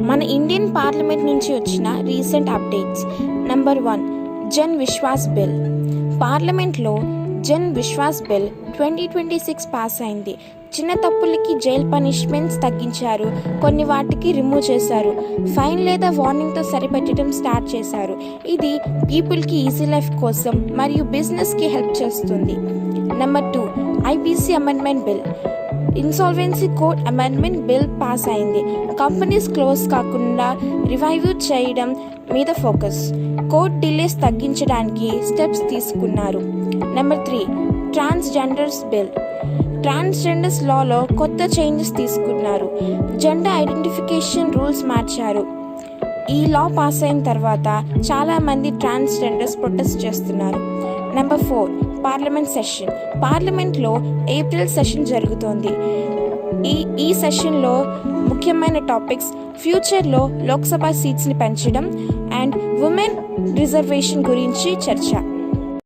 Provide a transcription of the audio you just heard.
మన Indian parliament నుంచి వచ్చిన recent updates. Number 1, Jan Vishwas bill. పార్లమెంట్లో జన్ విశ్వాస్ బిల్ 2026 పాస్ అయింది. చిన్న తప్పులకి జైల్ పనిష్మెంట్స్ తగ్గించారు, కొన్ని వాటికి రిమూవ్ చేశారు, ఫైన్ లేదా వార్నింగ్తో సరిపెట్టడం స్టార్ట్ చేశారు. ఇది పీపుల్కి ఈజీ లైఫ్ కోసం మరియు బిజినెస్కి హెల్ప్ చేస్తుంది. Number 2, IPC amendment bill. Insolvency code amendment bill pass అయింది. కంపెనీస్ క్లోజ్ కాకుండా రివైవ్ చేయడం మీద ఫోకస్. కోర్ట్ డిలేస్ తగ్గించడానికి స్టెప్స్ తీసుకున్నారు. Number 3, transgenders bill. ట్రాన్స్జెండర్స్ లాలో కొత్త చేంజెస్ తీసుకున్నారు. జెండర్ ఐడెంటిఫికేషన్ రూల్స్ మార్చారు. ఈ లా పాస్ అయిన తర్వాత చాలామంది ట్రాన్స్జెండర్స్ ప్రొటెస్ట్ చేస్తున్నారు. Number 4, parliament session. పార్లమెంట్లో ఏప్రిల్ సెషన్ జరుగుతోంది. ఈ సెషన్లో ముఖ్యమైన టాపిక్స్ ఫ్యూచర్లో లోక్సభ సీట్స్ని పెంచడం అండ్ ఉమెన్ రిజర్వేషన్ గురించి చర్చ.